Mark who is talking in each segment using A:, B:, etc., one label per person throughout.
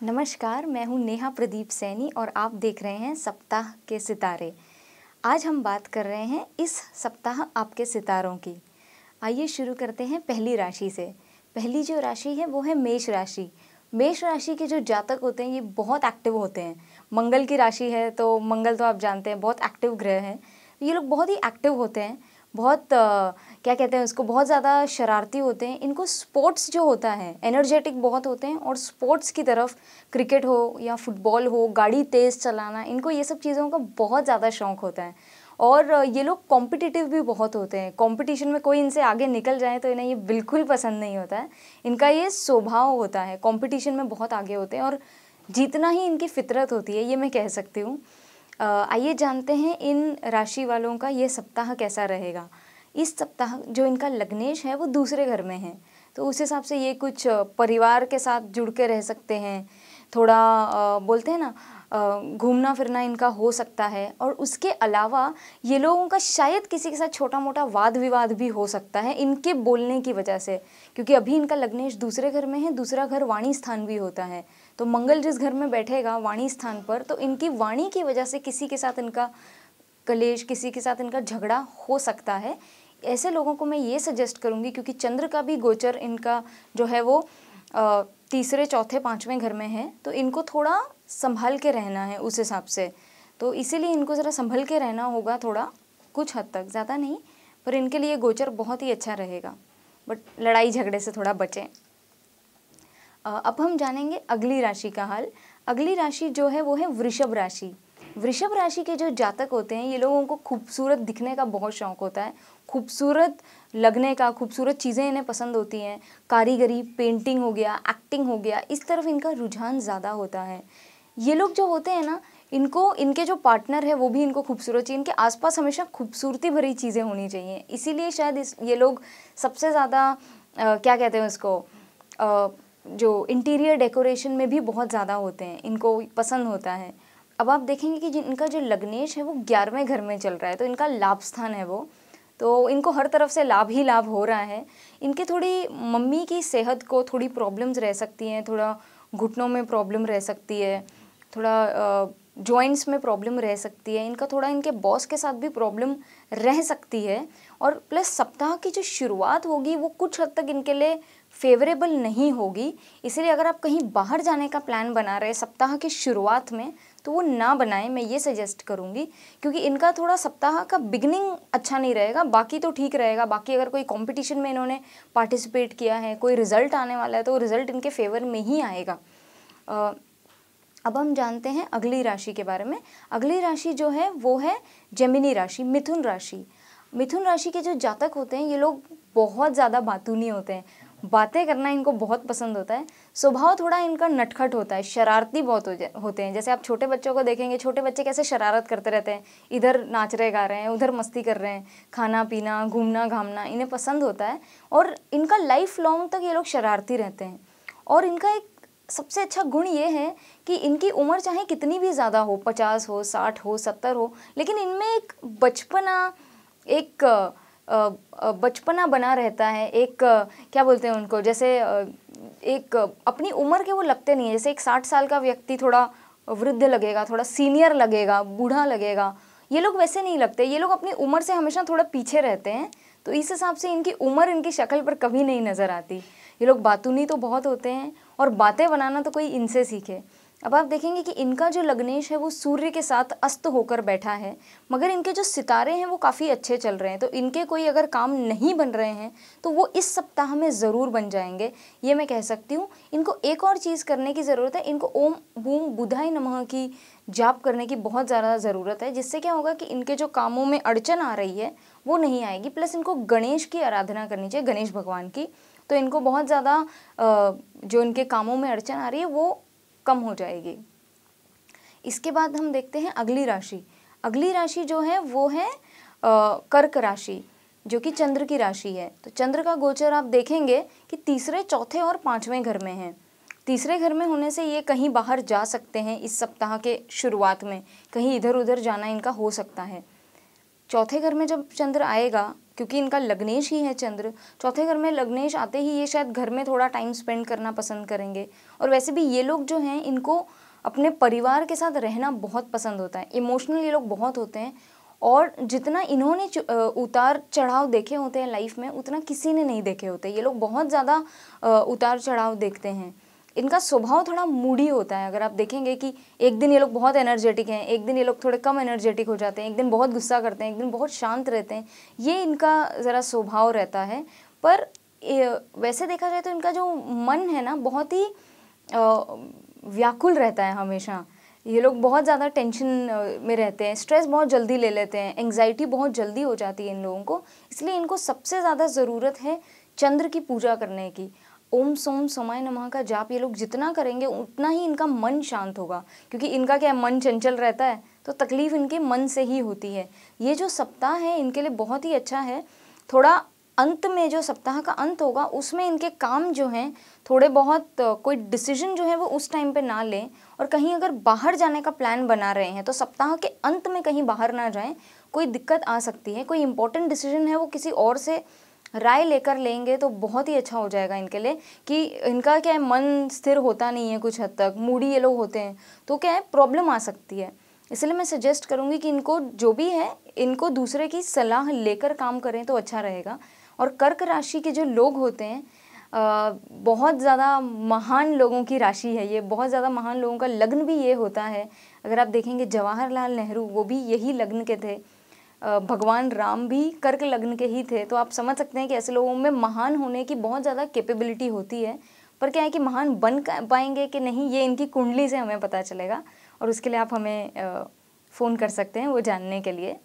A: नमस्कार, मैं हूँ नेहा प्रदीप सैनी और आप देख रहे हैं सप्ताह के सितारे। आज हम बात कर रहे हैं इस सप्ताह आपके सितारों की। आइए शुरू करते हैं पहली राशि से। पहली जो राशि है वो है मेष राशि। मेष राशि के जो जातक होते हैं ये बहुत एक्टिव होते हैं। मंगल की राशि है तो मंगल तो आप जानते हैं बहुत एक्टिव ग्रह हैं। ये लोग बहुत ही एक्टिव होते हैं, बहुत क्या कहते हैं उसको, बहुत ज़्यादा शरारती होते हैं। इनको स्पोर्ट्स जो होता है एनर्जेटिक बहुत होते हैं और स्पोर्ट्स की तरफ, क्रिकेट हो या फुटबॉल हो, गाड़ी तेज़ चलाना, इनको ये सब चीज़ों का बहुत ज़्यादा शौक होता है। और ये लोग कॉम्पिटिटिव भी बहुत होते हैं। कंपटीशन में कोई इनसे आगे निकल जाए तो इन्हें ये बिल्कुल पसंद नहीं होता है। इनका ये स्वभाव होता है, कंपटीशन में बहुत आगे होते हैं और जीतना ही इनकी फितरत होती है, ये मैं कह सकती हूँ। आइए जानते हैं इन राशि वालों का ये सप्ताह कैसा रहेगा। इस सप्ताह जो इनका लग्नेश है वो दूसरे घर में है, तो उस हिसाब से ये कुछ परिवार के साथ जुड़ के रह सकते हैं। थोड़ा बोलते हैं ना, घूमना फिरना इनका हो सकता है। और उसके अलावा ये लोगों का शायद किसी के साथ छोटा मोटा वाद विवाद भी हो सकता है इनके बोलने की वजह से, क्योंकि अभी इनका लग्नेश दूसरे घर में है। दूसरा घर वाणी स्थान भी होता है, तो मंगल जिस घर में बैठेगा वाणी स्थान पर, तो इनकी वाणी की वजह से किसी के साथ इनका कलेश, किसी के साथ इनका झगड़ा हो सकता है। ऐसे लोगों को मैं ये सजेस्ट करूँगी, क्योंकि चंद्र का भी गोचर इनका जो है वो तीसरे, चौथे, पाँचवें घर में है, तो इनको थोड़ा संभल के रहना है उस हिसाब से। तो इसीलिए इनको ज़रा संभल के रहना होगा थोड़ा, कुछ हद तक, ज़्यादा नहीं, पर इनके लिए गोचर बहुत ही अच्छा रहेगा। बट लड़ाई झगड़े से थोड़ा बचें। अब हम जानेंगे अगली राशि का हाल। अगली राशि जो है वो है वृषभ राशि। वृषभ राशि के जो जातक होते हैं ये लोगों को खूबसूरत दिखने का बहुत शौक होता है, खूबसूरत लगने का, खूबसूरत चीज़ें इन्हें पसंद होती हैं। कारीगरी, पेंटिंग हो गया, एक्टिंग हो गया, इस तरफ इनका रुझान ज़्यादा होता है। ये लोग जो होते हैं ना, इनको इनके जो पार्टनर है वो भी इनको खूबसूरत चाहिए। इनके आसपास हमेशा खूबसूरती भरी चीज़ें होनी चाहिए, इसीलिए शायद ये लोग सबसे ज़्यादा क्या कहते हैं उसको, जो इंटीरियर डेकोरेशन में भी बहुत ज़्यादा होते हैं, इनको पसंद होता है। अब आप देखेंगे कि इनका जो लग्नेश है वो 11वें घर में चल रहा है, तो इनका लाभ स्थान है वो, तो इनको हर तरफ से लाभ ही लाभ हो रहा है। इनके थोड़ी मम्मी की सेहत को थोड़ी प्रॉब्लम्स रह सकती हैं, थोड़ा घुटनों में प्रॉब्लम रह सकती है, थोड़ा जॉइंट्स में प्रॉब्लम रह सकती है। इनका थोड़ा इनके बॉस के साथ भी प्रॉब्लम रह सकती है। और प्लस सप्ताह की जो शुरुआत होगी वो कुछ हद तक इनके लिए फेवरेबल नहीं होगी। इसलिए अगर आप कहीं बाहर जाने का प्लान बना रहे हैं सप्ताह की शुरुआत में, तो वो ना बनाएं, मैं ये सजेस्ट करूँगी, क्योंकि इनका थोड़ा सप्ताह का बिगनिंग अच्छा नहीं रहेगा। बाकी तो ठीक रहेगा, बाकी अगर कोई कंपटीशन में इन्होंने पार्टिसिपेट किया है, कोई रिज़ल्ट आने वाला है, तो रिज़ल्ट इनके फेवर में ही आएगा। अब हम जानते हैं अगली राशि के बारे में। अगली राशि जो है वो है जेमिनी राशि, मिथुन राशि। मिथुन राशि के जो जातक होते हैं ये लोग बहुत ज़्यादा बातूनी होते हैं, बातें करना इनको बहुत पसंद होता है। स्वभाव थोड़ा इनका नटखट होता है, शरारती बहुत होते हैं। जैसे आप छोटे बच्चों को देखेंगे, छोटे बच्चे कैसे शरारत करते रहते हैं, इधर नाच रहे गा रहे हैं, उधर मस्ती कर रहे हैं, खाना पीना, घूमना घामना इन्हें पसंद होता है। और इनका लाइफ लॉन्ग तक ये लोग शरारती रहते हैं। और इनका एक सबसे अच्छा गुण ये है कि इनकी उम्र चाहे कितनी भी ज़्यादा हो, 50 हो, 60 हो, 70 हो, लेकिन इनमें एक बचपना बना रहता है। एक क्या बोलते हैं उनको, जैसे एक अपनी उम्र के वो लगते नहीं है। जैसे एक 60 साल का व्यक्ति थोड़ा वृद्ध लगेगा, थोड़ा सीनियर लगेगा, बूढ़ा लगेगा, ये लोग वैसे नहीं लगते। ये लोग अपनी उम्र से हमेशा थोड़ा पीछे रहते हैं, तो इस हिसाब से इनकी उम्र इनकी शक्ल पर कभी नहीं नज़र आती। ये लोग बातूनी तो बहुत होते हैं, और बातें बनाना तो कोई इनसे सीखे। अब आप देखेंगे कि इनका जो लग्नेश है वो सूर्य के साथ अस्त होकर बैठा है, मगर इनके जो सितारे हैं वो काफ़ी अच्छे चल रहे हैं। तो इनके कोई अगर काम नहीं बन रहे हैं तो वो इस सप्ताह में ज़रूर बन जाएंगे, ये मैं कह सकती हूँ। इनको एक और चीज़ करने की ज़रूरत है, इनको ओम बूम बुधाय नमः की जाप करने की बहुत ज़्यादा ज़रूरत है, जिससे क्या होगा कि इनके जो कामों में अड़चन आ रही है वो नहीं आएगी। प्लस इनको गणेश की आराधना करनी चाहिए, गणेश भगवान की, तो इनको बहुत ज़्यादा जो इनके कामों में अड़चन आ रही है वो कम हो जाएगी। इसके बाद हम देखते हैं अगली राशि। अगली राशि जो है वो है कर्क राशि, जो कि चंद्र की राशि है। तो चंद्र का गोचर आप देखेंगे कि तीसरे, चौथे और पाँचवें घर में है। तीसरे घर में होने से ये कहीं बाहर जा सकते हैं इस सप्ताह के शुरुआत में, कहीं इधर उधर जाना इनका हो सकता है। चौथे घर में जब चंद्र आएगा, क्योंकि इनका लग्नेश ही है चंद्र। चौथे घर में लग्नेश आते ही ये शायद घर में थोड़ा टाइम स्पेंड करना पसंद करेंगे। और वैसे भी ये लोग जो हैं इनको अपने परिवार के साथ रहना बहुत पसंद होता है, इमोशनल ये लोग बहुत होते हैं। और जितना इन्होंने उतार चढ़ाव देखे होते हैं लाइफ में, उतना किसी ने नहीं देखे होते। ये लोग बहुत ज़्यादा उतार चढ़ाव देखते हैं। इनका स्वभाव थोड़ा मूडी होता है। अगर आप देखेंगे कि एक दिन ये लोग बहुत एनर्जेटिक हैं, एक दिन ये लोग थोड़े कम एनर्जेटिक हो जाते हैं, एक दिन बहुत गुस्सा करते हैं, एक दिन बहुत शांत रहते हैं, ये इनका ज़रा स्वभाव रहता है। पर वैसे देखा जाए तो इनका जो मन है ना, बहुत ही व्याकुल रहता है हमेशा। ये लोग बहुत ज़्यादा टेंशन में रहते हैं, स्ट्रेस बहुत जल्दी ले लेते हैं, एंग्जाइटी बहुत जल्दी हो जाती है इन लोगों को। इसलिए इनको सबसे ज़्यादा ज़रूरत है चंद्र की पूजा करने की। ओम सोम समाय नमः का जाप ये लोग जितना करेंगे उतना ही इनका मन शांत होगा, क्योंकि इनका क्या मन चंचल रहता है, तो तकलीफ इनके मन से ही होती है। ये जो सप्ताह है इनके लिए बहुत ही अच्छा है। थोड़ा अंत में जो सप्ताह का अंत होगा उसमें इनके काम जो हैं थोड़े बहुत कोई डिसीजन जो है वो उस टाइम पे ना लें। और कहीं अगर बाहर जाने का प्लान बना रहे हैं तो सप्ताह के अंत में कहीं बाहर ना जाएं, कोई दिक्कत आ सकती है। कोई इंपॉर्टेंट डिसीजन है वो किसी और से राय लेकर लेंगे तो बहुत ही अच्छा हो जाएगा इनके लिए। कि इनका क्या है, मन स्थिर होता नहीं है, कुछ हद तक मूडी ये लोग होते हैं, तो क्या है प्रॉब्लम आ सकती है। इसलिए मैं सजेस्ट करूँगी कि इनको जो भी है इनको दूसरे की सलाह लेकर काम करें तो अच्छा रहेगा। और कर्क राशि के जो लोग होते हैं बहुत ज़्यादा महान लोगों की राशि है ये, बहुत ज़्यादा महान लोगों का लग्न भी ये होता है। अगर आप देखेंगे जवाहरलाल नेहरू वो भी यही लग्न के थे, भगवान राम भी कर्क लग्न के ही थे। तो आप समझ सकते हैं कि ऐसे लोगों में महान होने की बहुत ज़्यादा कैपेबिलिटी होती है। पर क्या है कि महान बन पाएंगे कि नहीं ये इनकी कुंडली से हमें पता चलेगा, और उसके लिए आप हमें फ़ोन कर सकते हैं वो जानने के लिए।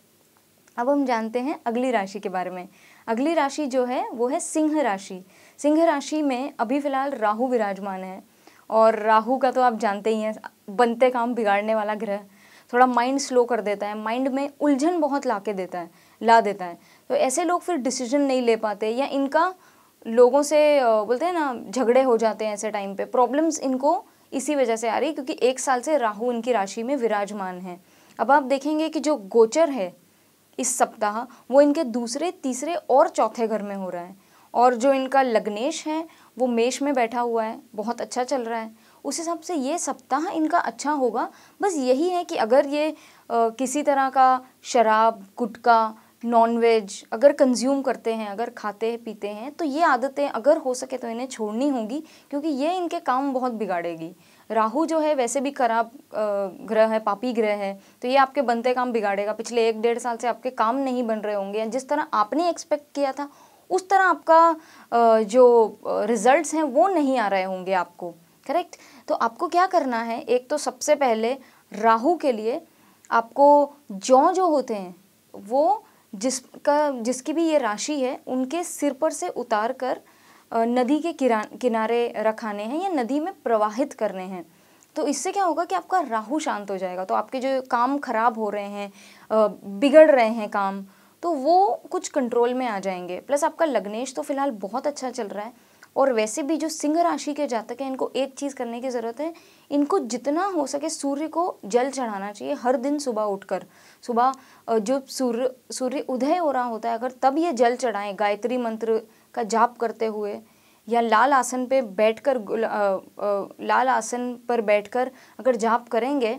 A: अब हम जानते हैं अगली राशि के बारे में। अगली राशि जो है वो है सिंह राशि। सिंह राशि में अभी फ़िलहाल राहु विराजमान है, और राहु का तो आप जानते ही हैं, बनते काम बिगाड़ने वाला ग्रह। थोड़ा माइंड स्लो कर देता है, माइंड में उलझन बहुत ला देता है। तो ऐसे लोग फिर डिसीजन नहीं ले पाते, या इनका लोगों से बोलते हैं ना झगड़े हो जाते हैं। ऐसे टाइम पे प्रॉब्लम्स इनको इसी वजह से आ रही है, क्योंकि 1 साल से राहु इनकी राशि में विराजमान है। अब आप देखेंगे कि जो गोचर है इस सप्ताह वो इनके दूसरे, तीसरे और चौथे घर में हो रहा है। और जो इनका लग्नेश है वो मेष में बैठा हुआ है, बहुत अच्छा चल रहा है। उस हिसाब से ये सप्ताह इनका अच्छा होगा। बस यही है कि अगर ये किसी तरह का शराब, गुटखा, नॉनवेज अगर कंज्यूम करते हैं, अगर खाते पीते हैं, तो ये आदतें अगर हो सके तो इन्हें छोड़नी होगी, क्योंकि ये इनके काम बहुत बिगाड़ेगी। राहु जो है वैसे भी खराब ग्रह है, पापी ग्रह है, तो ये आपके बनते काम बिगाड़ेगा। पिछले 1-1.5 साल से आपके काम नहीं बन रहे होंगे, जिस तरह आपने एक्सपेक्ट किया था उस तरह आपका जो रिजल्ट्स हैं वो नहीं आ रहे होंगे आपको, करेक्ट। तो आपको क्या करना है, एक तो सबसे पहले राहु के लिए आपको जौ जो होते हैं वो जिसकी भी ये राशि है उनके सिर पर से उतार कर नदी के किनारे रखाने हैं या नदी में प्रवाहित करने हैं। तो इससे क्या होगा कि आपका राहु शांत हो जाएगा। तो आपके जो काम खराब हो रहे हैं, बिगड़ रहे हैं काम, तो वो कुछ कंट्रोल में आ जाएंगे। प्लस आपका लग्नेश तो फिलहाल बहुत अच्छा चल रहा है। और वैसे भी जो सिंह राशि के जातक हैं इनको एक चीज़ करने की ज़रूरत है, इनको जितना हो सके सूर्य को जल चढ़ाना चाहिए हर दिन सुबह उठकर। सुबह जो सूर्य उदय हो रहा होता है, अगर तब ये जल चढ़ाएं गायत्री मंत्र का जाप करते हुए, या लाल आसन पर बैठकर अगर जाप करेंगे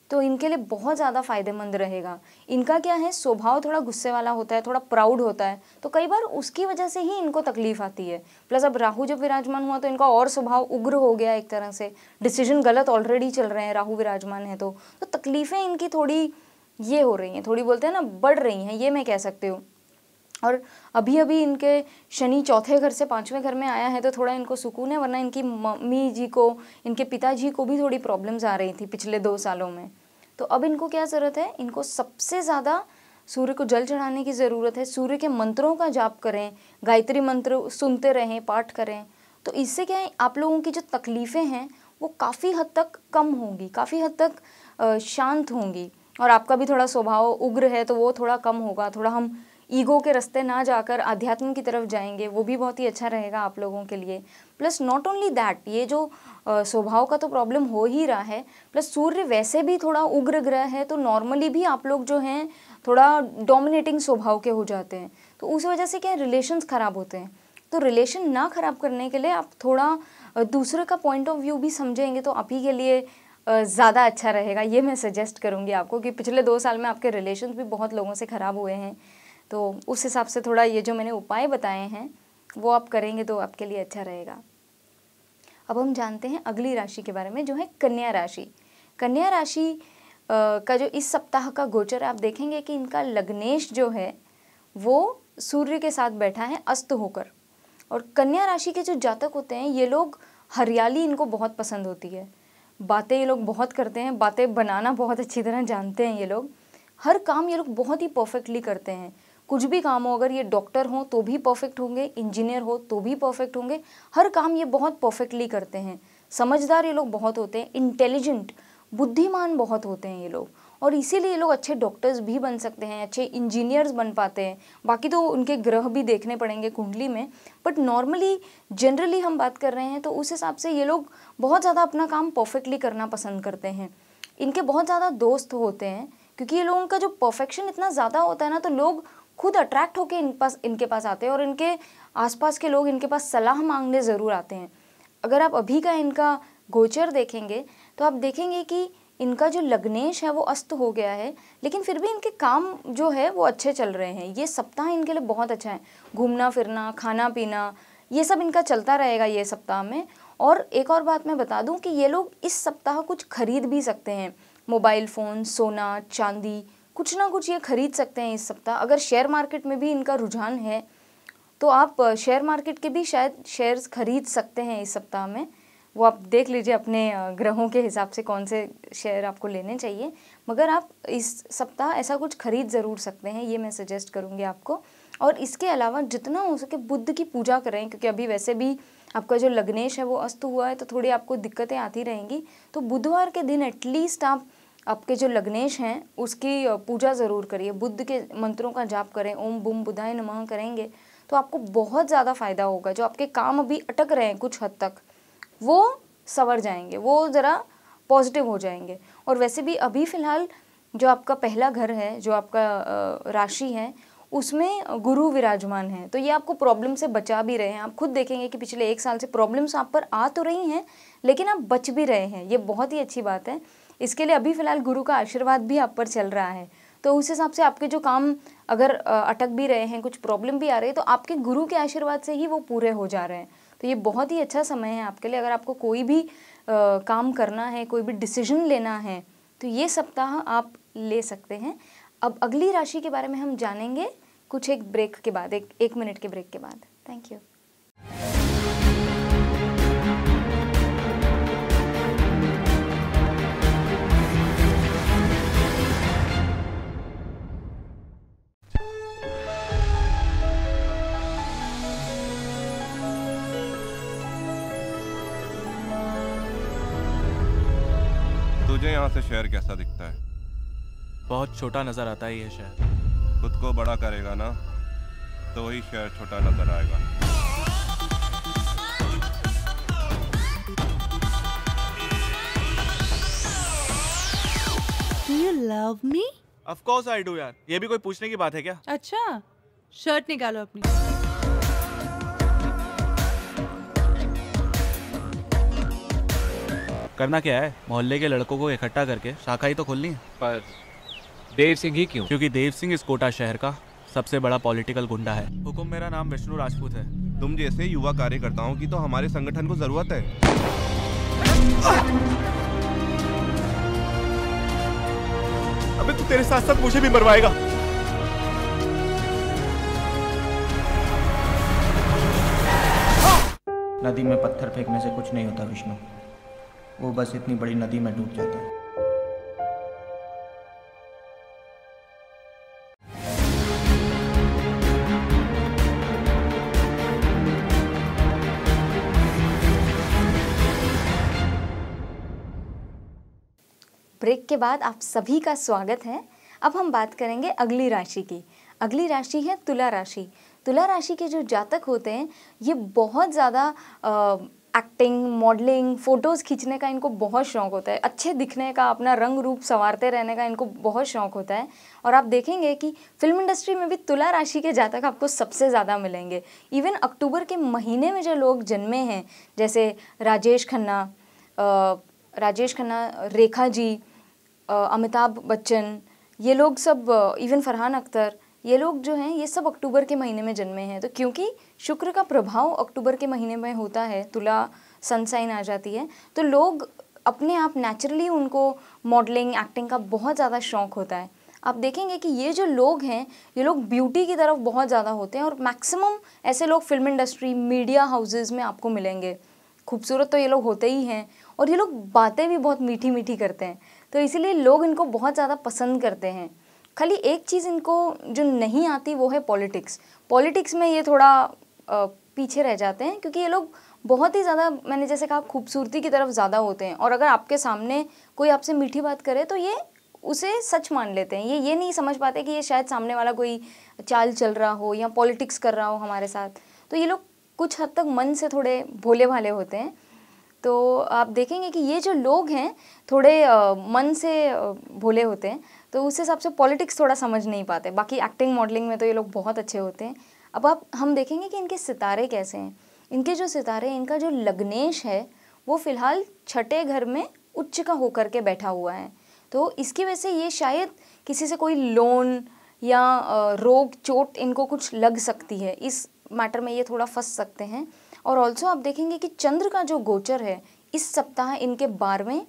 A: तो इनके लिए बहुत ज़्यादा फायदेमंद रहेगा। इनका क्या है, स्वभाव थोड़ा गुस्से वाला होता है, थोड़ा प्राउड होता है, तो कई बार उसकी वजह से ही इनको तकलीफ आती है। प्लस अब राहु जब विराजमान हुआ तो इनका और स्वभाव उग्र हो गया एक तरह से, डिसीजन गलत ऑलरेडी चल रहे हैं, राहु विराजमान है तो तकलीफ़ें इनकी थोड़ी ये हो रही हैं, थोड़ी बोलते हैं ना बढ़ रही हैं, ये मैं कह सकती हूँ। और अभी अभी इनके शनि चौथे घर से 5वें घर में आया है तो थोड़ा इनको सुकून है, वरना इनकी मम्मी जी को, इनके पिताजी को भी थोड़ी प्रॉब्लम्स आ रही थी पिछले 2 सालों में। तो अब इनको क्या ज़रूरत है, इनको सबसे ज़्यादा सूर्य को जल चढ़ाने की ज़रूरत है। सूर्य के मंत्रों का जाप करें, गायत्री मंत्र सुनते रहें, पाठ करें। तो इससे क्या है, आप लोगों की जो तकलीफ़ें हैं वो काफ़ी हद तक कम होंगी, काफ़ी हद तक शांत होंगी। और आपका भी थोड़ा स्वभाव उग्र है तो वो थोड़ा कम होगा, थोड़ा हम ईगो के रास्ते ना जाकर अध्यात्म की तरफ जाएंगे, वो भी बहुत ही अच्छा रहेगा आप लोगों के लिए। प्लस नॉट ओनली दैट, ये जो स्वभाव का तो प्रॉब्लम हो ही रहा है, प्लस सूर्य वैसे भी थोड़ा उग्र ग्रह है, तो नॉर्मली भी आप लोग जो हैं थोड़ा डोमिनेटिंग स्वभाव के हो जाते हैं, तो उस वजह से क्या रिलेशंस ख़राब होते हैं। तो रिलेशन ना ख़राब करने के लिए आप थोड़ा दूसरे का पॉइंट ऑफ व्यू भी समझेंगे तो आप ही के लिए ज़्यादा अच्छा रहेगा, ये मैं सजेस्ट करूँगी आपको। कि पिछले 2 साल में आपके रिलेशंस भी बहुत लोगों से ख़राब हुए हैं, तो उस हिसाब से थोड़ा ये जो मैंने उपाय बताए हैं वो आप करेंगे तो आपके लिए अच्छा रहेगा। अब हम जानते हैं अगली राशि के बारे में, जो है कन्या राशि। कन्या राशि का जो इस सप्ताह का गोचर आप देखेंगे कि इनका लग्नेश जो है वो सूर्य के साथ बैठा है अस्त होकर। और कन्या राशि के जो जातक होते हैं ये लोग हरियाली इनको बहुत पसंद होती है, बातें ये लोग बहुत करते हैं, बातें बनाना बहुत अच्छी तरह जानते हैं ये लोग, हर काम ये लोग बहुत ही परफेक्टली करते हैं। कुछ भी काम हो, अगर ये डॉक्टर हो तो भी परफेक्ट होंगे, इंजीनियर हो तो भी परफेक्ट होंगे, हर काम ये बहुत परफेक्टली करते हैं। समझदार ये लोग बहुत होते हैं, इंटेलिजेंट, बुद्धिमान बहुत होते हैं ये लोग, और इसीलिए ये लोग अच्छे डॉक्टर्स भी बन सकते हैं, अच्छे इंजीनियर्स बन पाते हैं। बाकी तो उनके ग्रह भी देखने पड़ेंगे कुंडली में, बट नॉर्मली जनरली हम बात कर रहे हैं तो उस हिसाब से ये लोग बहुत ज़्यादा अपना काम परफेक्टली करना पसंद करते हैं। इनके बहुत ज़्यादा दोस्त होते हैं, क्योंकि ये लोगों का जो परफेक्शन इतना ज़्यादा होता है ना, तो लोग खुद अट्रैक्ट होकर इनके पास आते हैं, और इनके आसपास के लोग इनके पास सलाह मांगने ज़रूर आते हैं। अगर आप अभी का इनका गोचर देखेंगे तो आप देखेंगे कि इनका जो लग्नेश है वो अस्त हो गया है, लेकिन फिर भी इनके काम जो है वो अच्छे चल रहे हैं। ये सप्ताह इनके लिए बहुत अच्छा है, घूमना फिरना, खाना पीना, ये सब इनका चलता रहेगा ये सप्ताह में। और एक और बात मैं बता दूं कि ये लोग इस सप्ताह कुछ खरीद भी सकते हैं, मोबाइल फ़ोन, सोना, चांदी, कुछ ना कुछ ये खरीद सकते हैं इस सप्ताह। अगर शेयर मार्केट में भी इनका रुझान है तो आप शेयर मार्केट के भी शायद शेयर्स खरीद सकते हैं इस सप्ताह में। वो आप देख लीजिए अपने ग्रहों के हिसाब से कौन से शेयर आपको लेने चाहिए, मगर आप इस सप्ताह ऐसा कुछ खरीद ज़रूर सकते हैं, ये मैं सजेस्ट करूँगी आपको। और इसके अलावा जितना हो सके बुध की पूजा करें, क्योंकि अभी वैसे भी आपका जो लग्नेश है वो अस्त हुआ है, तो थोड़ी आपको दिक्कतें आती रहेंगी। तो बुधवार के दिन एटलीस्ट आप आपके जो लग्नेश हैं उसकी पूजा ज़रूर करिए, बुद्ध के मंत्रों का जाप करें, ओम बुम बुधाय नमः करेंगे तो आपको बहुत ज़्यादा फ़ायदा होगा। जो आपके काम अभी अटक रहे हैं कुछ हद तक, वो संवर जाएंगे, वो ज़रा पॉजिटिव हो जाएंगे। और वैसे भी अभी फ़िलहाल जो आपका पहला घर है, जो आपका राशि है, उसमें गुरु विराजमान है, तो ये आपको प्रॉब्लम से बचा भी रहे हैं। आप खुद देखेंगे कि पिछले 1 साल से प्रॉब्लम्स आप पर आ तो रही हैं, लेकिन आप बच भी रहे हैं, ये बहुत ही अच्छी बात है। इसके लिए अभी फ़िलहाल गुरु का आशीर्वाद भी आप पर चल रहा है, तो उस हिसाब से आपके जो काम अगर अटक भी रहे हैं, कुछ प्रॉब्लम भी आ रही है, तो आपके गुरु के आशीर्वाद से ही वो पूरे हो जा रहे हैं। तो ये बहुत ही अच्छा समय है आपके लिए। अगर आपको कोई भी काम करना है, कोई भी डिसीजन लेना है, तो ये सप्ताह आप ले सकते हैं। अब अगली राशि के बारे में हम जानेंगे कुछ एक ब्रेक के बाद, एक मिनट के ब्रेक के बाद। Thank you.
B: तुझे यहाँ से शहर कैसा दिखता है?
C: बहुत छोटा नजर आता है ये शहर।
B: खुद को बड़ा करेगा ना तो ही शहर छोटा नजर आएगा।
D: Do you love me?
C: Of course I do यार, ये भी कोई पूछने की बात है क्या?
D: अच्छा, शर्ट निकालो अपनी।
C: करना क्या है? मोहल्ले के लड़कों को इकट्ठा करके शाखा ही तो खोलनी है।
E: पर देव सिंह ही क्यों?
C: क्योंकि देव सिंह इस कोटा शहर का सबसे बड़ा पॉलिटिकल गुंडा है। हुकुम, मेरा नाम विष्णु राजपूत है।
B: तुम जैसे युवा कार्यकर्ताओं की तो हमारे संगठन को जरूरत है।
C: अबे तू तेरे साथ साथ मुझे भी मरवाएगा।
F: नदी में पत्थर फेंकने से कुछ नहीं होता विष्णु, वो बस इतनी बड़ी नदी में डूब जाता है।
A: ब्रेक के बाद आप सभी का स्वागत है। अब हम बात करेंगे अगली राशि की। अगली राशि है तुला राशि। तुला राशि के जो जातक होते हैं ये बहुत ज़्यादा एक्टिंग, मॉडलिंग, फ़ोटोज़ खींचने का इनको बहुत शौक़ होता है, अच्छे दिखने का, अपना रंग रूप संवारते रहने का इनको बहुत शौक़ होता है। और आप देखेंगे कि फिल्म इंडस्ट्री में भी तुला राशि के जातक आपको सबसे ज़्यादा मिलेंगे। इवन अक्टूबर के महीने में जो लोग जन्मे हैं, जैसे राजेश खन्ना, रेखा जी, अमिताभ बच्चन, ये लोग सब, इवन फरहान अख्तर, ये लोग जो हैं ये सब अक्टूबर के महीने में जन्मे हैं। तो क्योंकि शुक्र का प्रभाव अक्टूबर के महीने में होता है, तुला सनसाइन आ जाती है, तो लोग अपने आप नेचुरली उनको मॉडलिंग, एक्टिंग का बहुत ज़्यादा शौक़ होता है। आप देखेंगे कि ये जो लोग हैं ये लोग ब्यूटी की तरफ बहुत ज़्यादा होते हैं और मैक्सिमम ऐसे लोग फिल्म इंडस्ट्री, मीडिया हाउसेस में आपको मिलेंगे। खूबसूरत तो ये लोग होते ही हैं और ये लोग बातें भी बहुत मीठी मीठी करते हैं, तो इसीलिए लोग इनको बहुत ज़्यादा पसंद करते हैं। खाली एक चीज़ इनको जो नहीं आती वो है पॉलिटिक्स। पॉलिटिक्स में ये थोड़ा पीछे रह जाते हैं क्योंकि ये लोग बहुत ही ज़्यादा, मैंने जैसे कहा, खूबसूरती की तरफ ज़्यादा होते हैं और अगर आपके सामने कोई आपसे मीठी बात करे तो ये उसे सच मान लेते हैं। ये नहीं समझ पाते कि ये शायद सामने वाला कोई चाल चल रहा हो या पॉलिटिक्स कर रहा हो हमारे साथ। तो ये लोग कुछ हद तक मन से थोड़े भोले भाले होते हैं। तो आप देखेंगे कि ये जो लोग हैं थोड़े मन से भोले होते हैं, तो उस हिसाब से पॉलिटिक्स थोड़ा समझ नहीं पाते। बाकी एक्टिंग, मॉडलिंग में तो ये लोग बहुत अच्छे होते हैं। अब हम देखेंगे कि इनके सितारे कैसे हैं। इनके जो सितारे, इनका जो लग्नेश है वो फ़िलहाल छठे घर में उच्च का होकर के बैठा हुआ है। तो इसकी वजह से ये शायद किसी से कोई लोन या रोग, चोट इनको कुछ लग सकती है, इस मैटर में ये थोड़ा फंस सकते हैं। और ऑल्सो आप देखेंगे कि चंद्र का जो गोचर है इस सप्ताह इनके 12वें,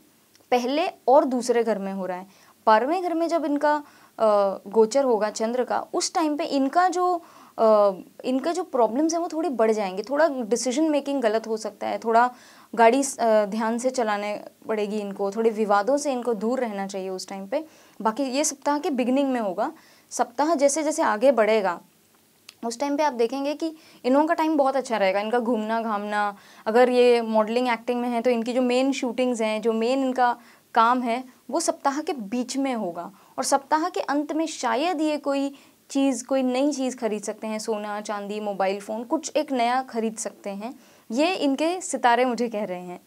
A: पहले और दूसरे घर में हो रहा है। 12वें घर में जब इनका गोचर होगा चंद्र का, उस टाइम पे इनका जो प्रॉब्लम्स हैं वो थोड़ी बढ़ जाएंगे। थोड़ा डिसीजन मेकिंग गलत हो सकता है, थोड़ा गाड़ी ध्यान से चलाने पड़ेगी इनको, थोड़े विवादों से इनको दूर रहना चाहिए उस टाइम पे। बाकी ये सप्ताह के बिगिनिंग में होगा। सप्ताह जैसे जैसे आगे बढ़ेगा उस टाइम पे आप देखेंगे कि इन्हों का टाइम बहुत अच्छा रहेगा। इनका घूमना घामना, अगर ये मॉडलिंग, एक्टिंग में है तो इनकी जो मेन शूटिंग्स हैं, जो मेन इनका काम है वो सप्ताह के बीच में होगा। और सप्ताह के अंत में शायद ये कोई नई चीज़ खरीद सकते हैं, सोना, चांदी, मोबाइल फ़ोन, कुछ एक नया खरीद सकते हैं। ये इनके सितारे मुझे कह रहे हैं।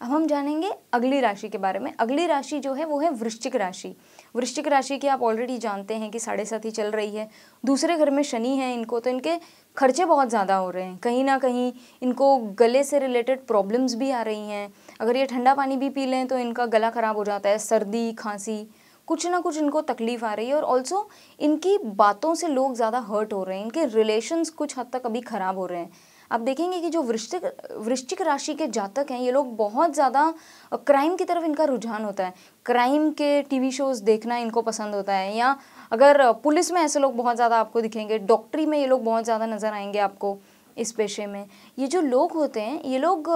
A: अब हम जानेंगे अगली राशि के बारे में। अगली राशि जो है वो है वृश्चिक राशि। वृश्चिक राशि की आप ऑलरेडी जानते हैं कि 7.5 चल रही है, दूसरे घर में शनि है इनको, तो इनके खर्चे बहुत ज़्यादा हो रहे हैं। कहीं ना कहीं इनको गले से रिलेटेड प्रॉब्लम्स भी आ रही हैं। अगर ये ठंडा पानी भी पी लें तो इनका गला ख़राब हो जाता है, सर्दी, खांसी, कुछ ना कुछ इनको तकलीफ़ आ रही है। और ऑल्सो इनकी बातों से लोग ज़्यादा हर्ट हो रहे हैं, इनके रिलेशंस कुछ हद तक अभी ख़राब हो रहे हैं। आप देखेंगे कि जो वृश्चिक राशि के जातक हैं ये लोग बहुत ज़्यादा क्राइम की तरफ इनका रुझान होता है। क्राइम के टीवी शोज़ देखना इनको पसंद होता है, या अगर पुलिस में ऐसे लोग बहुत ज़्यादा आपको दिखेंगे, डॉक्टरी में ये लोग बहुत ज़्यादा नज़र आएंगे आपको इस पेशे में। ये जो लोग होते हैं ये लोग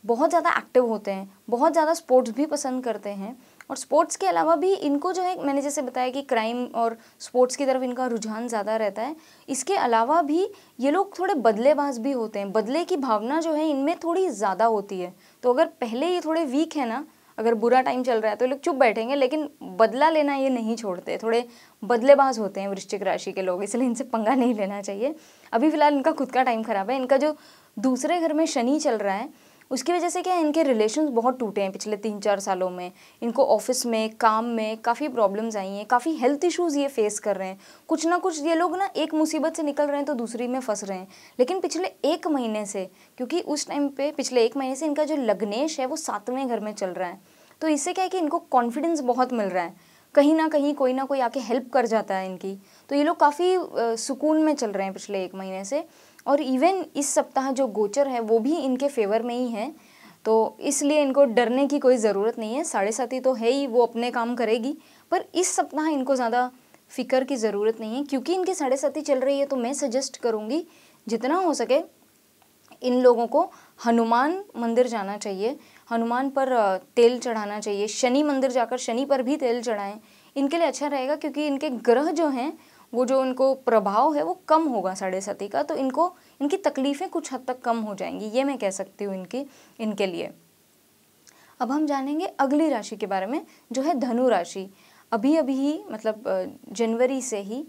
A: बहुत ज़्यादा एक्टिव होते हैं, बहुत ज़्यादा स्पोर्ट्स भी पसंद करते हैं। और स्पोर्ट्स के अलावा भी इनको जो है, मैंने जैसे बताया कि क्राइम और स्पोर्ट्स की तरफ इनका रुझान ज़्यादा रहता है। इसके अलावा भी ये लोग थोड़े बदलेबाज भी होते हैं, बदले की भावना जो है इनमें थोड़ी ज़्यादा होती है। तो अगर पहले ये थोड़े वीक है ना, अगर बुरा टाइम चल रहा है तो ये लोग चुप बैठेंगे, लेकिन बदला लेना ये नहीं छोड़ते, थोड़े बदलेबाज होते हैं वृश्चिक राशि के लोग, इसलिए इनसे पंगा नहीं लेना चाहिए। अभी फ़िलहाल इनका खुद का टाइम ख़राब है। इनका जो दूसरे घर में शनि चल रहा है उसकी वजह से क्या है, इनके रिलेशंस बहुत टूटे हैं पिछले 3-4 सालों में। इनको ऑफिस में, काम में काफ़ी प्रॉब्लम्स आई हैं, काफ़ी हेल्थ इश्यूज़ ये फेस कर रहे हैं। कुछ ना कुछ ये लोग ना एक मुसीबत से निकल रहे हैं तो दूसरी में फंस रहे हैं। लेकिन पिछले 1 महीने से, क्योंकि उस टाइम पे पिछले 1 महीने से इनका जो लग्नेश है वो 7वें घर में चल रहा है, तो इससे क्या है कि इनको कॉन्फिडेंस बहुत मिल रहा है। कहीं ना कहीं कोई ना कोई आके हेल्प कर जाता है इनकी, तो ये लोग काफ़ी सुकून में चल रहे हैं पिछले 1 महीने से। और इवन इस सप्ताह जो गोचर है वो भी इनके फेवर में ही है, तो इसलिए इनको डरने की कोई ज़रूरत नहीं है। 7.5 तो है ही, वो अपने काम करेगी, पर इस सप्ताह इनको ज़्यादा फिक्र की ज़रूरत नहीं है। क्योंकि इनकी 7.5 चल रही है तो मैं सजेस्ट करूँगी जितना हो सके इन लोगों को हनुमान मंदिर जाना चाहिए, हनुमान पर तेल चढ़ाना चाहिए। शनि मंदिर जाकर शनि पर भी तेल चढ़ाएं, इनके लिए अच्छा रहेगा। क्योंकि इनके ग्रह जो हैं वो जो इनको प्रभाव है वो कम होगा 7.5 का, तो इनकी तकलीफ़ें कुछ हद तक कम हो जाएंगी, ये मैं कह सकती हूँ इनके लिए। अब हम जानेंगे अगली राशि के बारे में जो है धनु राशि। अभी ही मतलब जनवरी से ही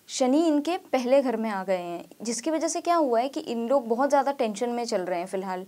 A: शनि इनके पहले घर में आ गए हैं, जिसकी वजह से क्या हुआ है कि इन लोग बहुत ज़्यादा टेंशन में चल रहे हैं फ़िलहाल।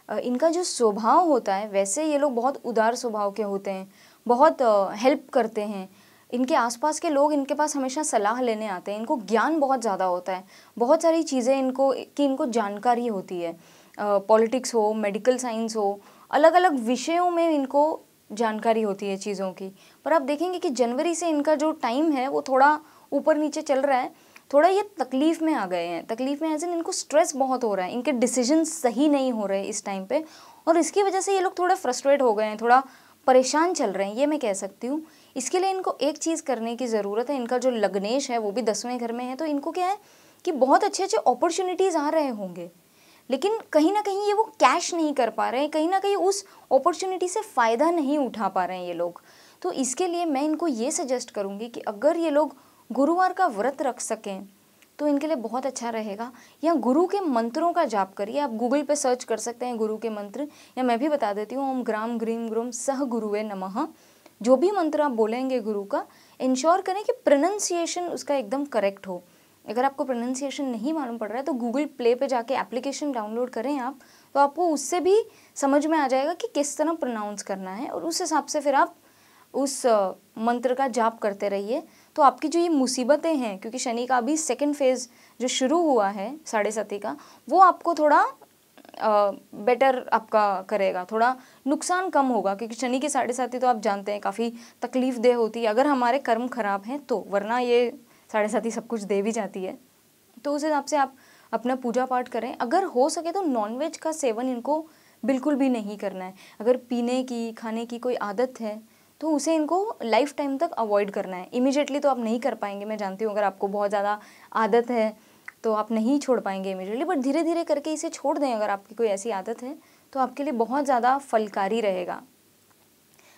A: इनका जो स्वभाव होता है, वैसे ये लोग बहुत उदार स्वभाव के होते हैं, बहुत हेल्प करते हैं। इनके आसपास के लोग इनके पास हमेशा सलाह लेने आते हैं। इनको ज्ञान बहुत ज़्यादा होता है, बहुत सारी चीज़ें इनको जानकारी होती है। पॉलिटिक्स हो, मेडिकल साइंस हो, अलग अलग विषयों में इनको जानकारी होती है चीज़ों की। पर आप देखेंगे कि जनवरी से इनका जो टाइम है वो थोड़ा ऊपर नीचे चल रहा है, थोड़ा ये तकलीफ़ में आ गए हैं। तकलीफ़ में एज इन इनको स्ट्रेस बहुत हो रहा है, इनके डिसीजन सही नहीं हो रहे इस टाइम पे, और इसकी वजह से ये लोग थोड़ा फ्रस्ट्रेट हो गए हैं, थोड़ा परेशान चल रहे हैं, ये मैं कह सकती हूँ। इसके लिए इनको एक चीज़ करने की ज़रूरत है। इनका जो लग्नेश है वो भी 10वें घर में है, तो इनको क्या है कि बहुत अच्छे अच्छे अपॉर्चुनिटीज़ आ रहे होंगे, लेकिन कहीं ना कहीं ये वो कैश नहीं कर पा रहे हैं, कहीं ना कहीं उस अपॉर्चुनिटी से फ़ायदा नहीं उठा पा रहे हैं ये लोग। तो इसके लिए मैं इनको ये सजेस्ट करूँगी कि अगर ये लोग गुरुवार का व्रत रख सकें तो इनके लिए बहुत अच्छा रहेगा। या गुरु के मंत्रों का जाप करिए, आप गूगल पे सर्च कर सकते हैं गुरु के मंत्र, या मैं भी बता देती हूँ, ओम ग्राम ग्रीम ग्रूम सह गुरुवे नमः। जो भी मंत्र आप बोलेंगे गुरु का, इंश्योर करें कि प्रोनंसिएशन उसका एकदम करेक्ट हो। अगर आपको प्रोनंसिएशन नहीं मालूम पड़ रहा है तो गूगल प्ले पे जाके एप्लीकेशन डाउनलोड करें आप, तो आपको उससे भी समझ में आ जाएगा कि किस तरह प्रोनाउंस करना है, और उस हिसाब से फिर आप उस मंत्र का जाप करते रहिए। तो आपकी जो ये मुसीबतें हैं, क्योंकि शनि का अभी सेकंड फेज़ जो शुरू हुआ है 7.5 का, वो आपको थोड़ा बेटर आपका करेगा, थोड़ा नुकसान कम होगा, क्योंकि शनि की 7.5 तो आप जानते हैं काफ़ी तकलीफ देह होती है अगर हमारे कर्म खराब हैं तो, वरना ये 7.5 सब कुछ दे भी जाती है। तो उस हिसाब से आप अपना पूजा पाठ करें। अगर हो सके तो नॉनवेज का सेवन इनको बिल्कुल भी नहीं करना है। अगर पीने की, खाने की कोई आदत है तो उसे इनको लाइफ टाइम तक अवॉइड करना है। इमीडिएटली तो आप नहीं कर पाएंगे, मैं जानती हूँ, अगर आपको बहुत ज़्यादा आदत है तो आप नहीं छोड़ पाएंगे इमीडिएटली, बट धीरे धीरे करके इसे छोड़ दें। अगर आपकी कोई ऐसी आदत है तो आपके लिए बहुत ज़्यादा फलकारी रहेगा।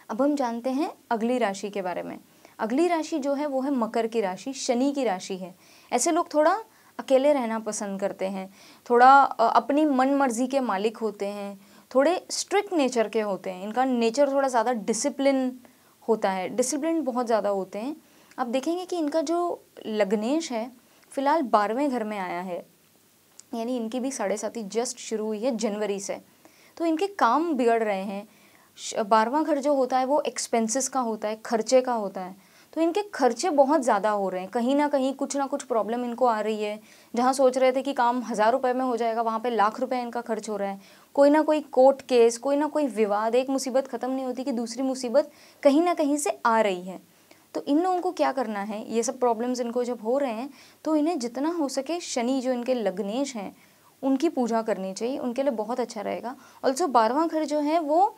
A: अब हम जानते हैं अगली राशि के बारे में। अगली राशि जो है वो है मकर की राशि, शनि की राशि है। ऐसे लोग थोड़ा अकेले रहना पसंद करते हैं, थोड़ा अपनी मन मर्जी के मालिक होते हैं, थोड़े स्ट्रिक्ट नेचर के होते हैं। इनका नेचर थोड़ा ज़्यादा डिसिप्लिन होता है, डिसिप्लिन बहुत ज़्यादा होते हैं। आप देखेंगे कि इनका जो लग्नेश है फिलहाल 12वें घर में आया है, यानी इनकी भी 7.5 जस्ट शुरू हुई है जनवरी से, तो इनके काम बिगड़ रहे हैं। 12वां घर जो होता है वो एक्सपेंसेस का होता है, खर्चे का होता है, तो इनके खर्चे बहुत ज़्यादा हो रहे हैं। कहीं ना कहीं कुछ ना कुछ प्रॉब्लम इनको आ रही है। जहाँ सोच रहे थे कि काम 1000 रुपये में हो जाएगा, वहाँ पे लाख रुपए इनका खर्च हो रहा है। कोई ना कोई कोर्ट केस, कोई ना कोई विवाद, एक मुसीबत ख़त्म नहीं होती कि दूसरी मुसीबत कहीं ना कहीं से आ रही है। तो इन लोगों को क्या करना है, ये सब प्रॉब्लम्स इनको जब हो रहे हैं तो इन्हें जितना हो सके शनि जो इनके लग्नेश हैं उनकी पूजा करनी चाहिए, उनके लिए बहुत अच्छा रहेगा। ऑल्सो 12वां घर जो है वो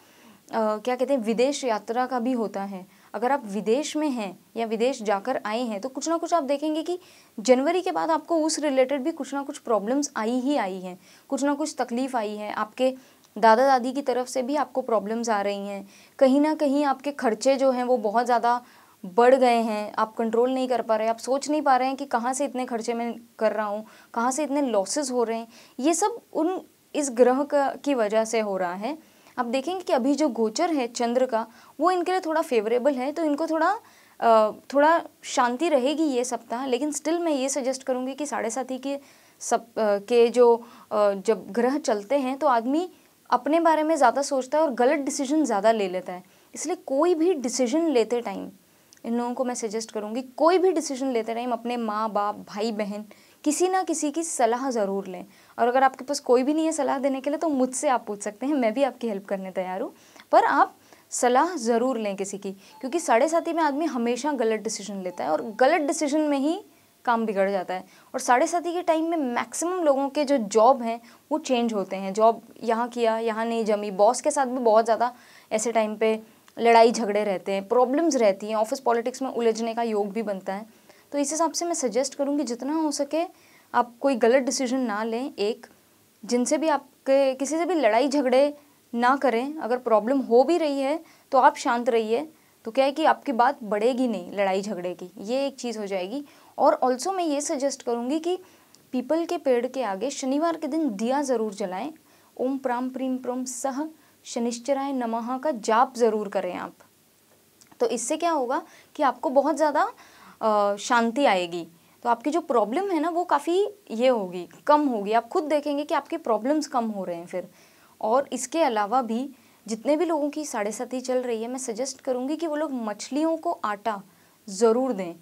A: क्या कहते हैं, विदेश यात्रा का भी होता है। अगर आप विदेश में हैं या विदेश जाकर आए हैं तो कुछ ना कुछ आप देखेंगे कि जनवरी के बाद आपको उस रिलेटेड भी कुछ ना कुछ प्रॉब्लम्स आई ही आई हैं, कुछ ना कुछ तकलीफ़ आई है। आपके दादा दादी की तरफ से भी आपको प्रॉब्लम्स आ रही हैं, कहीं ना कहीं आपके खर्चे जो हैं वो बहुत ज़्यादा बढ़ गए हैं, आप कंट्रोल नहीं कर पा रहे, आप सोच नहीं पा रहे हैं कि कहाँ से इतने खर्चे मैं कर रहा हूँ, कहाँ से इतने लॉसेस हो रहे हैं। ये सब इस ग्रह की वजह से हो रहा है। आप देखेंगे कि अभी जो गोचर है चंद्र का वो इनके लिए थोड़ा फेवरेबल है, तो इनको थोड़ा शांति रहेगी ये सप्ताह। लेकिन स्टिल मैं ये सजेस्ट करूँगी कि 7.5 के जो जब ग्रह चलते हैं तो आदमी अपने बारे में ज़्यादा सोचता है और गलत डिसीजन ज़्यादा ले लेता है। इसलिए कोई भी डिसीजन लेते टाइम इन लोगों को मैं सजेस्ट करूँगी, कोई भी डिसीजन लेते टाइम अपने माँ बाप, भाई बहन, किसी ना किसी की सलाह ज़रूर लें। और अगर आपके पास कोई भी नहीं है सलाह देने के लिए तो मुझसे आप पूछ सकते हैं, मैं भी आपकी हेल्प करने तैयार हूँ, पर आप सलाह ज़रूर लें किसी की, क्योंकि 7.5 में आदमी हमेशा गलत डिसीजन लेता है और गलत डिसीजन में ही काम बिगड़ जाता है। और 7.5 के टाइम में मैक्सिमम लोगों के जो जॉब हैं वो चेंज होते हैं, जॉब यहाँ किया यहाँ नहीं जमी, बॉस के साथ भी बहुत ज़्यादा ऐसे टाइम पे लड़ाई झगड़े रहते हैं, प्रॉब्लम्स रहती हैं, ऑफिस पॉलिटिक्स में उलझने का योग भी बनता है। तो इस हिसाब से मैं सजेस्ट करूँगी जितना हो सके आप कोई गलत डिसीजन ना लें। एक जिनसे भी आपके किसी से भी लड़ाई झगड़े ना करें। अगर प्रॉब्लम हो भी रही है तो आप शांत रहिए, तो क्या है कि आपकी बात बढ़ेगी नहीं लड़ाई झगड़े की, ये एक चीज़ हो जाएगी। और ऑल्सो मैं ये सजेस्ट करूँगी कि पीपल के पेड़ के आगे शनिवार के दिन दिया ज़रूर जलाएं। ओम प्राम प्रीम प्रोम सह शनिश्चराय नमः का जाप ज़रूर करें आप। तो इससे क्या होगा कि आपको बहुत ज़्यादा शांति आएगी। तो आपकी जो प्रॉब्लम है ना वो काफ़ी ये होगी, कम होगी। आप खुद देखेंगे कि आपके प्रॉब्लम्स कम हो रहे हैं फिर। और इसके अलावा भी जितने भी लोगों की साढ़े साथी चल रही है, मैं सजेस्ट करूँगी कि वो लोग मछलियों को आटा ज़रूर दें।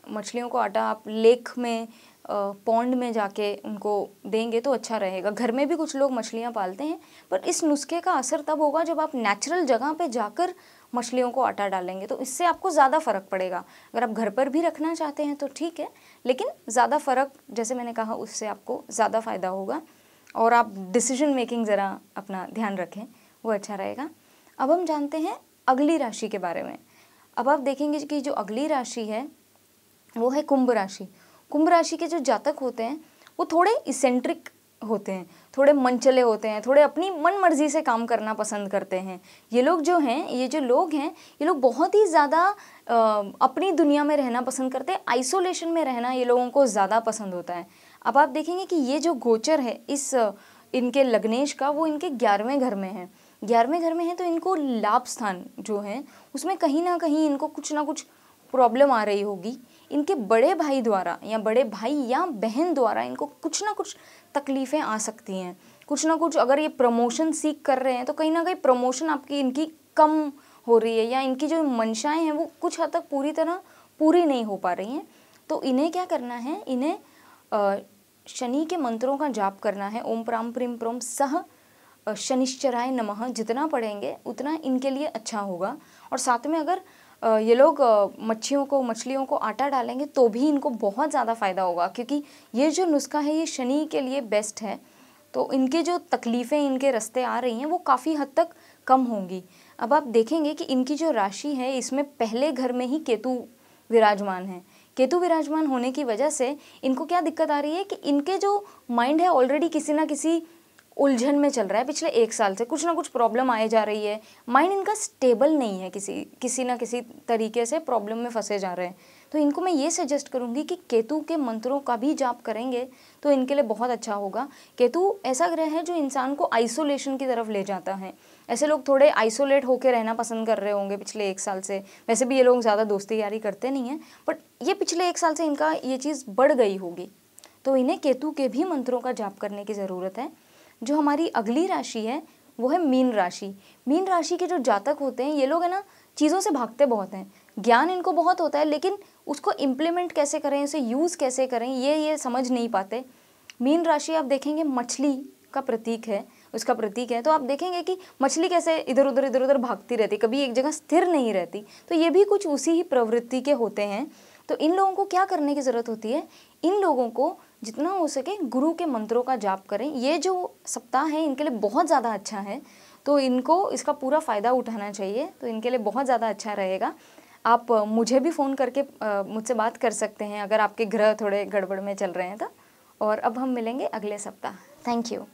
A: मछलियों को आटा आप लेक में, पॉन्ड में जाके उनको देंगे तो अच्छा रहेगा। घर में भी कुछ लोग मछलियाँ पालते हैं, पर इस नुस्खे का असर तब होगा जब आप नेचुरल जगह पे जाकर मछलियों को आटा डालेंगे, तो इससे आपको ज़्यादा फ़र्क पड़ेगा। अगर आप घर पर भी रखना चाहते हैं तो ठीक है, लेकिन ज़्यादा फ़र्क, जैसे मैंने कहा, उससे आपको ज़्यादा फ़ायदा होगा। और आप डिसीजन मेकिंग ज़रा अपना ध्यान रखें, वो अच्छा रहेगा। अब हम जानते हैं अगली राशि के बारे में। अब आप देखेंगे कि जो अगली राशि है वो है कुंभ राशि। कुंभ राशि के जो जातक होते हैं वो थोड़े इसेंट्रिक होते हैं, थोड़े मनचले होते हैं, थोड़े अपनी मन मर्जी से काम करना पसंद करते हैं। ये लोग जो हैं, ये जो लोग हैं, ये लोग बहुत ही ज़्यादा अपनी दुनिया में रहना पसंद करते हैं। आइसोलेशन में रहना ये लोगों को ज़्यादा पसंद होता है। अब आप देखेंगे कि ये जो गोचर है इस इनके लग्नेश का, वो इनके 11वें घर में है। 11वें घर में है तो इनको लाभ स्थान जो है उसमें कहीं ना कहीं इनको कुछ ना कुछ प्रॉब्लम आ रही होगी। इनके बड़े भाई द्वारा या बड़े भाई या बहन द्वारा इनको कुछ ना कुछ तकलीफ़ें आ सकती हैं। कुछ ना कुछ, अगर ये प्रमोशन सीख कर रहे हैं तो कहीं ना कहीं प्रमोशन आपकी इनकी कम हो रही है, या इनकी जो मंशाएं हैं वो कुछ हद तक पूरी तरह पूरी नहीं हो पा रही हैं। तो इन्हें क्या करना है, इन्हें शनि के मंत्रों का जाप करना है। ओम प्राम प्रीम प्रोम सह शनिश्चराय नमः जितना पढ़ेंगे उतना इनके लिए अच्छा होगा। और साथ में अगर ये लोग मछलियों को आटा डालेंगे तो भी इनको बहुत ज़्यादा फ़ायदा होगा, क्योंकि ये जो नुस्खा है ये शनि के लिए बेस्ट है। तो इनके जो तकलीफ़ें इनके रास्ते आ रही हैं वो काफ़ी हद तक कम होंगी। अब आप देखेंगे कि इनकी जो राशि है इसमें पहले घर में ही केतु विराजमान है। केतु विराजमान होने की वजह से इनको क्या दिक्कत आ रही है कि इनके जो माइंड है ऑलरेडी किसी ना किसी उलझन में चल रहा है। पिछले 1 साल से कुछ ना कुछ प्रॉब्लम आए जा रही है, माइंड इनका स्टेबल नहीं है, किसी ना किसी तरीके से प्रॉब्लम में फंसे जा रहे हैं। तो इनको मैं ये सजेस्ट करूँगी कि केतु के मंत्रों का भी जाप करेंगे तो इनके लिए बहुत अच्छा होगा। केतु ऐसा ग्रह है जो इंसान को आइसोलेशन की तरफ ले जाता है। ऐसे लोग थोड़े आइसोलेट होकर रहना पसंद कर रहे होंगे पिछले 1 साल से। वैसे भी ये लोग ज़्यादा दोस्ती यारी करते नहीं हैं, बट ये पिछले 1 साल से इनका ये चीज़ बढ़ गई होगी। तो इन्हें केतु के भी मंत्रों का जाप करने की ज़रूरत है। जो हमारी अगली राशि है वो है मीन राशि। मीन राशि के जो जातक होते हैं ये लोग है ना, चीज़ों से भागते बहुत हैं। ज्ञान इनको बहुत होता है, लेकिन उसको इम्प्लीमेंट कैसे करें, उसे यूज़ कैसे करें, ये समझ नहीं पाते। मीन राशि आप देखेंगे मछली का प्रतीक है, उसका प्रतीक है। तो आप देखेंगे कि मछली कैसे इधर उधर भागती रहती, कभी एक जगह स्थिर नहीं रहती। तो ये भी कुछ उसी ही प्रवृत्ति के होते हैं। तो इन लोगों को क्या करने की ज़रूरत होती है, इन लोगों को जितना हो सके गुरु के मंत्रों का जाप करें। ये जो सप्ताह है इनके लिए बहुत ज़्यादा अच्छा है, तो इनको इसका पूरा फ़ायदा उठाना चाहिए। तो इनके लिए बहुत ज़्यादा अच्छा रहेगा। आप मुझे भी फ़ोन करके मुझसे बात कर सकते हैं अगर आपके ग्रह थोड़े गड़बड़ में चल रहे हैं तो। और अब हम मिलेंगे अगले सप्ताह। Thank you.